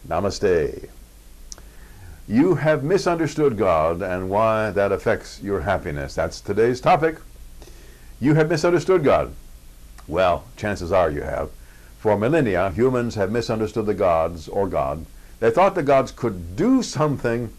Namaste. You have misunderstood God and why that affects your happiness. That's today's topic. You have misunderstood God. Well, chances are you have. For millennia, humans have misunderstood the gods or God. They thought the gods could do something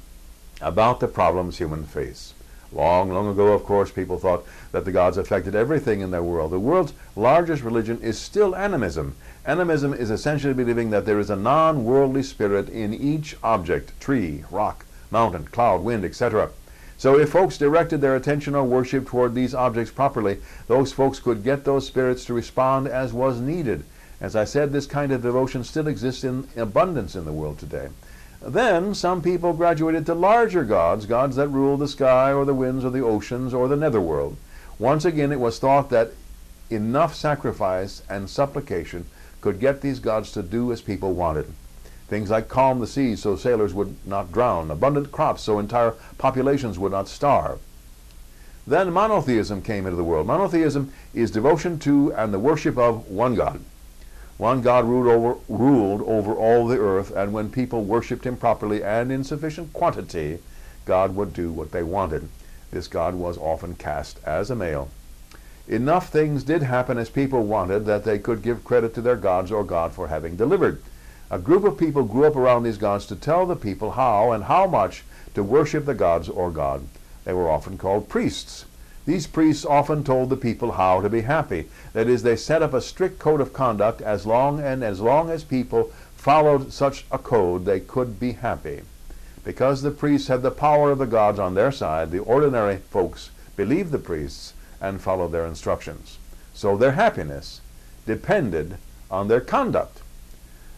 about the problems humans face. Long, long ago, of course, people thought that the gods affected everything in their world. The world's largest religion is still animism. Animism is essentially believing that there is a non-worldly spirit in each object, tree, rock, mountain, cloud, wind, etc. So if folks directed their attention or worship toward these objects properly, those folks could get those spirits to respond as was needed. As I said, this kind of devotion still exists in abundance in the world today. Then some people graduated to larger gods, gods that rule the sky or the winds or the oceans or the netherworld. Once again, it was thought that enough sacrifice and supplication could get these gods to do as people wanted. Things like calm the seas so sailors would not drown, abundant crops so entire populations would not starve. Then monotheism came into the world. Monotheism is devotion to and the worship of one God. One God ruled over all the earth, and when people worshipped him properly and in sufficient quantity, God would do what they wanted. This God was often cast as a male. Enough things did happen as people wanted that they could give credit to their gods or God for having delivered. A group of people grew up around these gods to tell the people how and how much to worship the gods or God. They were often called priests. These priests often told the people how to be happy. That is, they set up a strict code of conduct as long as people followed such a code, they could be happy. Because the priests had the power of the gods on their side, the ordinary folks believed the priests and followed their instructions. So their happiness depended on their conduct.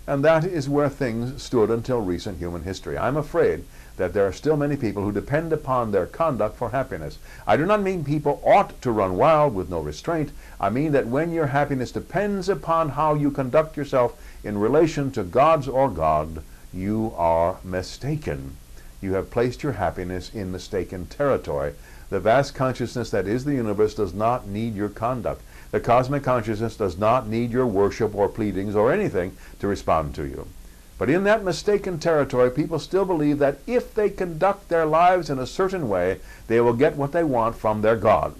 And that is where things stood until recent human history. I'm afraid that there are still many people who depend upon their conduct for happiness. I do not mean people ought to run wild with no restraint. I mean that when your happiness depends upon how you conduct yourself in relation to gods or God, you are mistaken. You have placed your happiness in mistaken territory. The vast consciousness that is the universe does not need your conduct. The cosmic consciousness does not need your worship or pleadings or anything to respond to you. But in that mistaken territory, people still believe that if they conduct their lives in a certain way, they will get what they want from their God.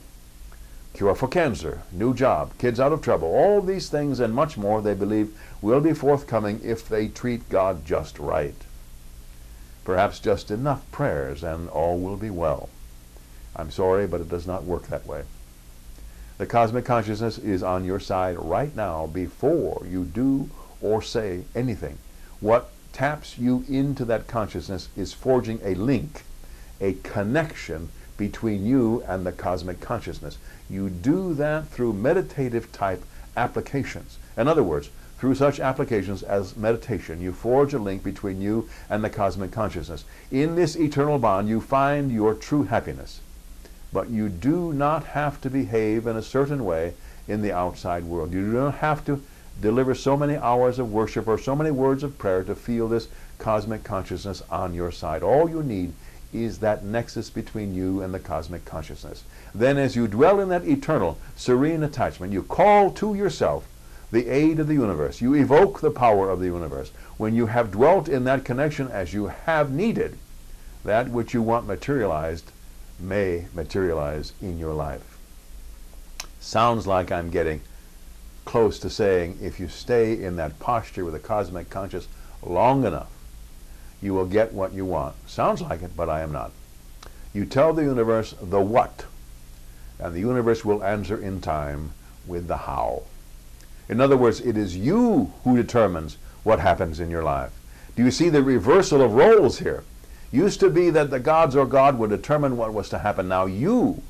Cure for cancer, new job, kids out of trouble, all these things and much more they believe will be forthcoming if they treat God just right. Perhaps just enough prayers and all will be well. I'm sorry, but it does not work that way. The cosmic consciousness is on your side right now before you do or say anything. What taps you into that consciousness is forging a link, a connection between you and the cosmic consciousness. You do that through meditative type applications. In other words, through such applications as meditation, you forge a link between you and the cosmic consciousness. In this eternal bond, you find your true happiness. But you do not have to behave in a certain way in the outside world. You do not have to deliver so many hours of worship or so many words of prayer to feel this cosmic consciousness on your side. All you need is that nexus between you and the cosmic consciousness. Then as you dwell in that eternal, serene attachment, you call to yourself the aid of the universe. You evoke the power of the universe. When you have dwelt in that connection as you have needed, that which you want materialized may materialize in your life. Sounds like I'm getting close to saying if you stay in that posture with the cosmic conscious long enough, you will get what you want. Sounds like it, but I am not. You tell the universe the what, and the universe will answer in time with the how. In other words, it is you who determines what happens in your life. Do you see the reversal of roles here? Used to be that the gods or God would determine what was to happen. Now you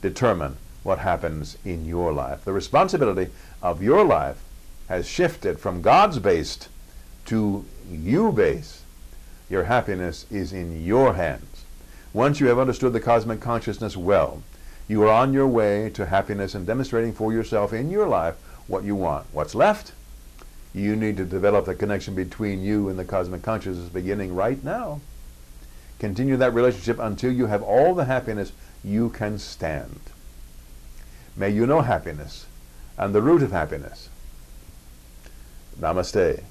determine what happens in your life. The responsibility of your life has shifted from God's based to you based. Your happiness is in your hands. Once you have understood the cosmic consciousness well, you are on your way to happiness and demonstrating for yourself in your life what you want. What's left? You need to develop the connection between you and the cosmic consciousness beginning right now. Continue that relationship until you have all the happiness you can stand. May you know happiness and the root of happiness. Namaste.